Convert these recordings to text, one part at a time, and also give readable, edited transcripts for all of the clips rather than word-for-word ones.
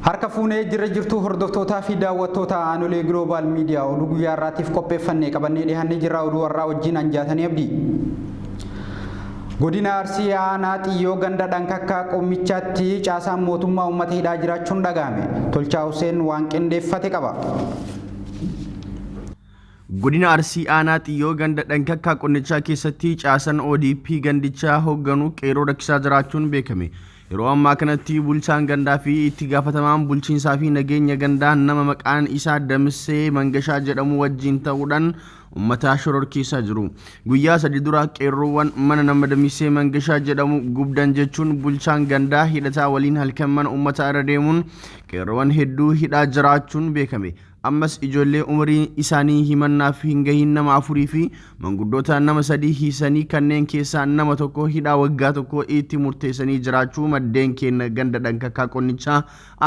Harka fuunee jirra jirtu hordoftootaa fi daawwattoota aanolee Global Media oduu guyyaa irraatiif qopheeffannee qabannee dhiyaannee jirra oduu warraa wajjin anjaatanii abdii. Godina Arsii aanaa Xiyyoo ganda dhankakkaa qommichaatti caasaan mootummaa uummata hidhaa jiraachuun dhagahame. Tolchaa Huseen waan qindeeffate qaba. Godina Arsii aanaa Xiyyoo ganda dhankakkaa qonnichaa keessatti caasaan ODP gandichaa hoogganu qeerroo rakkisaa jiraachuun beekame. Yeroo ammaa kanatti bulchaan gandaa fi itti gaafatamaan bulchiinsaa fi nageenya gandaa nama maqaan isaa Damsee Mangashaa jedhamu wajjin ta'uudhaan uummata shororkeessaa jiru. Guyyaa sadii dura qeerroowwan mana nama Damsee Mangashaa jedhamu gubdan jechuun bulchaan gandaa hidhataa waliin halkan mana uummata irra deemuun qeerroowwan hedduu hidhaa jiraachuun beekame. Ammas ijoollee umrii isaanii himannaaf hin gahin nama 4 fi manguddoota nama 3 hiisanii kanneen keessaa nama tokko hidhaa waggaa tokko itti murteessanii jiraachuu maddeen keenya ganda dhankakkaa qonnichaa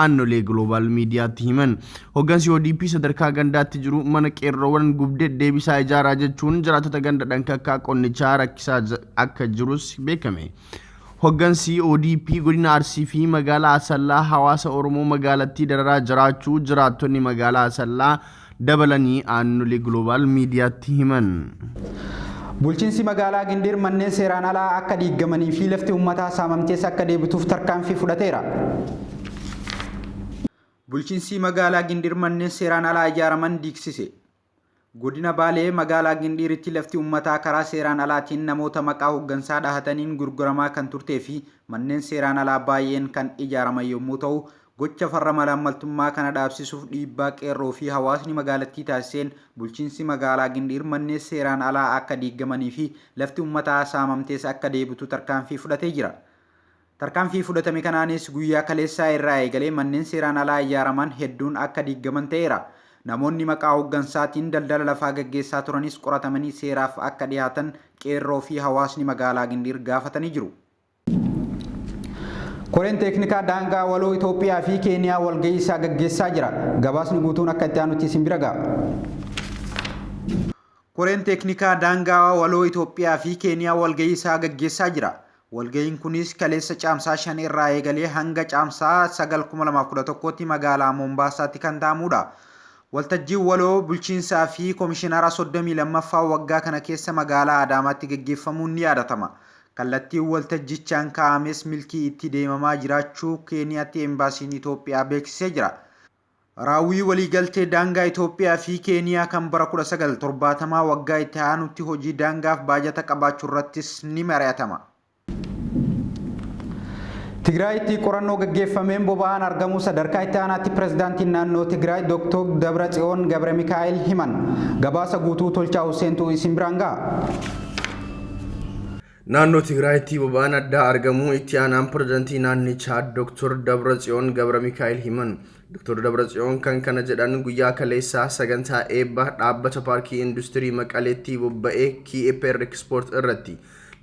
aanolee Global Mediaatti himan. Hoggansi ODP sadarkaa gandaatti jiru mana qeerroowwan gubdee deebisaa ijaaraa jechuun jiraattota ganda dhankakkaa qonnichaa rakkisaa akka jirus beekame. Hoggansi ODP godina Arsii fi magaalaa Asallaa hawaasa Oromoo magaalattii dararaa jiraachuu jiraattonni magaalaa Asallaa dabalanii aanolee Global Mediaatti himan. Bulchiinsi magaalaa Gindir manneen seeraan alaa akka diigamanii fi lafti uummataa saamamtees akka deebituuf tarkaanfii fudhateera. Bulchiinsi magaalaa Gindir manneen seeraan alaa ijaaraman diigsise. Godina Baalee magaalaa Gindiritti lafti uummataa karaa seeraan alaatiin namoota maqaa hoggansaa dhahataniin gurguramaa kan turtee fi manneen seeraan alaa baay'een kan ijaaraman yommuu ta'u, gocha farra malaammaltummaa kana dhaabsisuuf dhiibbaa qeerroo fi hawaasni magaalattii taasiseen bulchiinsi magaalaa Gindir manneen seeraan alaa akka diigamanii fi lafti uummataa saamamtees akka deebitu tarkaanfii fudhatee jira. Tarkaanfii fudhatame kanaanis guyyaa kaleessaa irraa eegalee manneen seeraan alaa ijaaraman hedduun akka diigaman ta'eera. Namoonni maqaa hoggansaatiin daldala lafaa gaggeessaa turanis qoratamanii seeraaf akka dhiyaatan qeerroo fi hawaasni magaalaa Gindir gaafatanii jiru. Koreen teeknikaa daangaa waloo Itoophiyaa fi Keeniyaa walgahii isaa gaggeessaa jira. Gabaasni guutuun akka itti aanutti isin bira ga'a. Koreen teeknikaa daangaa waloo Itoophiyaa fi Keeniyaa walgahii isaa gaggeessaa jira. Walgahiin kunis kaleessa caamsaa 5 irraa eegalee hanga caamsaa 9 2011tti magaalaa Mombaasaatti kan taa'amudha. Waltajjii waloo bulchiinsaa fi komishinara 32ffaa waggaa kana keessa magaalaa Adaamaatti gaggeeffamuun ni yaadatama. Kallattiin waltajjichaan kaa'ames milkii itti deemamaa jiraachuu Keeniyaatti embaasiin Itoophiyaa beeksisee jira. Raawwii waliigaltee daangaa Itoophiyaa fi Keeniyaa kan bara 1970 waggaa itti aanutti hojii daangaaf baajata qabaachuu irrattis ni mari'atama. Tigraayitti qorannoo gaggeeffameen boba'aan argamuu sadarkaa itti aanaatti pirezidaantiin naannoo Tigraay Dr. Dabratsiyoon Gabre Mikaa'el himan. Gabaasa guutuu Tolchaa Huseentu isin biraan ga'a. Naannoo Tigraayitti boba'aan addaa argamuu itti aanaan pirezidaantii naannichaa Dr. Dabratsiyoon Gabre Mikaa'el himan. Dr. Dabratsiyoon kan kana jedhan guyyaa kaleessaa sagantaa eebba dhaabbata paarkii industirii Maqaleetti bobba'ee KPR Export irratti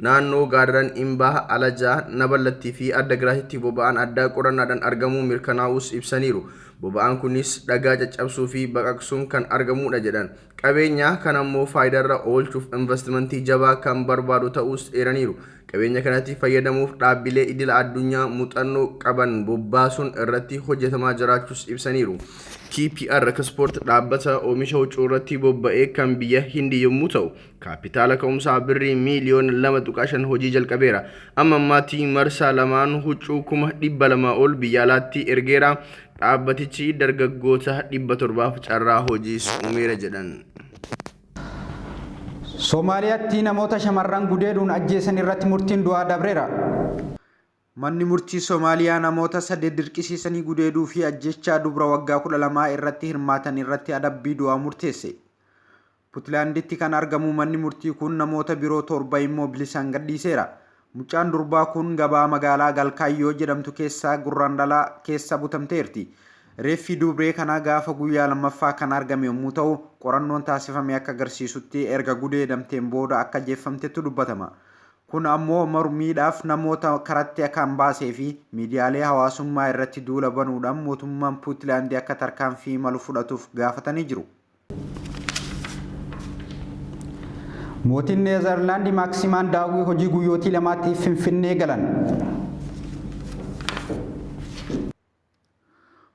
naannoo gaadaran imbaa alajaa naballattii fi adda giraatitti boba'aan addaa qorannaadhaan argamuu mirkanaa'us ibsaniiru. Boba'aan kunis dhagaa caccabsuu fi baqaqsuun kan argamudha jedhan. Qabeenya kana immoo faayidaarra oolchuuf investimentii jabaa kan barbaadu ta'us eeraniiru. Qabeenya kanatti fayyadamuuf dhaabbilee idil addunyaa muuxannoo qaban bobbaasuun irratti hojjetamaa jiraachuus ibsaniiru. KPR Export dhaabbata oomisha huccuu irratti bobba'ee kan biyya Hindii yommuu ta'u, kaapitaala ka'umsaa birrii miiliyoona 2.5 hojii jalqabeera. Amma ammaatti marsaa lamaan huccuu 200,000 ol biyya alaatti ergeera. Dhaabbatichi dargaggoota 700 carraa hojiis uumeera jedhan. Somaaliyaatti namoota shamarran gudeeduun ajjeesan irratti murtiin du'aa dabreera. Manni murtii Somaaliyaa namoota 8 dirqisiisanii gudeeduu fi ajjechaa dubra waggaa 12 irratti hirmaatan irratti adabbii du'aa murteesse. Puutlaanditti kan argamu manni murtii kun namoota biroo 7 immoo bilisaan gadhiiseera. Mucaan durbaa kun gabaa magaalaa Galkaayyoo jedhamtu keessaa Gurraandalaa keessa butamteerti. Reeffi dubree kana gaafa guyyaa lammaffaa kan argame yommuu ta'u, qorannoon taasifame akka agarsiisutti erga gudeedamteen booda akka ajjeeffamtetu dubbatama. Kun ammoo mormiidhaaf namoota karatti kan baasee fi miidiyaalee hawaasummaa irratti duula banuudhaan mootummaan Puutlaandii akka tarkaanfii malu fudhatuuf gaafatanii jiru. Mootiin Neezerlaandii Maaksimaan Daawwii hojii guyyootii lamaatiif Finfinnee galan.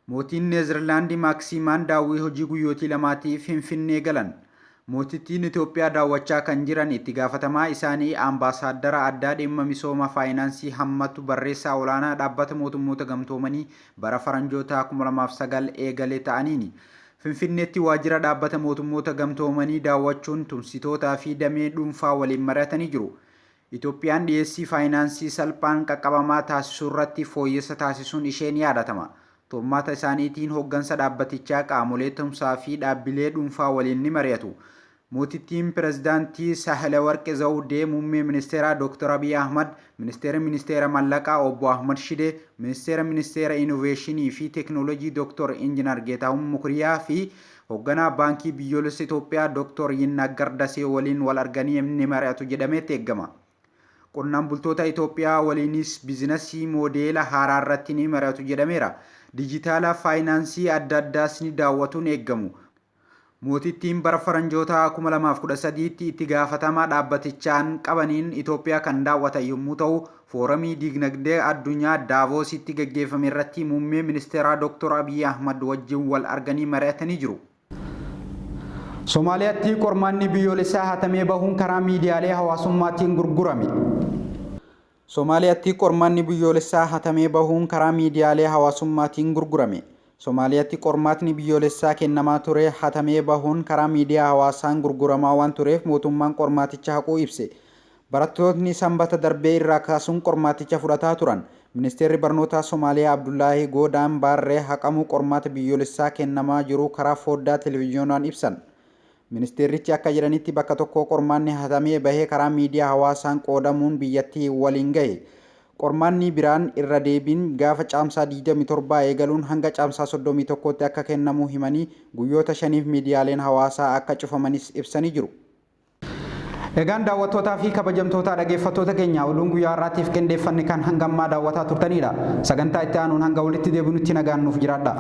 Mootiin Neezerlaandii Maaksimaan Daawwii hojii guyyootii lamaatiif Finfinnee galan. Mootittiin Itoophiyaa daawwachaa kan jiran itti gaafatamaa isaanii Ambaasaadara addaa dhimma misooma faayinaansii hammatu barreessaa olaanaa dhaabbata mootummoota gamtoomanii bara faranjoota 2009 eegalee ta'aniini. Finfinneetti waajjira dhaabbata mootummoota gamtoomanii daawwachuun tumsitootaa fi damee dhuunfaa waliin mari'atanii jiru. Itoophiyaan dhiyeessii faayinaansii salphaan qaqqabamaa taasisuu irratti fooyyessa taasisuun ishee ni yaadatama. To'annaa isaaniitiin hooggansa dhaabbatichaa qaamolee tumsaa fi dhaabbilee dhuunfaa waliin ni mari'atu. Mootittiin Pireezidaantii Saahilewarq Zawudee, Muummee Ministeeraa Dr. Abiy Ahmad, Ministeera Mallaqaa Obbo Ahmad Shidee, Ministeera Innoveeshinii fi Teekinooloojii Dr. Injiinar Geetahuun Mukuriyaa fi hoogganaa Baankii Biyyoolessa Itoophiyaa Dr. Yinaggar Dasee waliin wal arganii ni mari'atu jedhamee eegama. Qonnaan bultoota Itoophiyaa waliinis biizinasii moodeela haaraa irratti ni mari'atu jedhameera. Dijitaala faayinaansii adda addaas ni daawwatuun eegamu. Mootittiin bara faranjoota 2013tti itti gaafatamaa dhaabbatichaan qabaniin Itoophiyaa kan daawwatan yommuu ta'u, fooramii diinagdee addunyaa Daavoositti gaggeeffame irratti muummee ministeeraa Dr. Abiy Ahmad wajjin wal arganii mari'atanii jiru. Somaaliyaatti qormaanni biyyoolessaa hatamee bahuun karaa miidiyaalee hawaasummaatiin gurgurame. Somaaliyaatti qormaanni biyyoolessaa hatamee bahuun karaa miidiyaalee hawaasummaatiin gurgurame. Somaaliyaatti qormaatni biyyoolessaa kennamaa ture hatamee bahuun karaa miidiyaa hawaasaan gurguramaa waan tureef mootummaan qormaaticha haquu ibse. Barattoonni sanbata darbee irraa kaasuun qormaaticha fudhataa turan. Ministeerri barnootaa Somaaliyaa Abdullaahi Goodaan Baarree haqamuu qormaata biyyoolessaa kennamaa jiru karaa foddaa televiziyoonaan ibsan. Ministeerichi akka jedhanitti bakka tokko qormaanni hatamee bahee karaa miidiyaa hawaasaan qoodamuun biyyattii waliin gahe. Qormaanni biraan irra deebiin gaafa caamsaa 27 eegaluun hanga caamsaa 31tti akka kennamu himanii guyyoota 5f miidiyaaleen hawaasaa akka cufamanis ibsanii jiru. Egaan daawwattootaa fi kabajamtoota dhaggeeffattoota keenya oduun guyyaa har'aatiif qindeeffanne kan hanga ammaa daawwataa turtanidha. Sagantaa itti aanuun hanga walitti deebinutti nagaan nuuf jiraadha.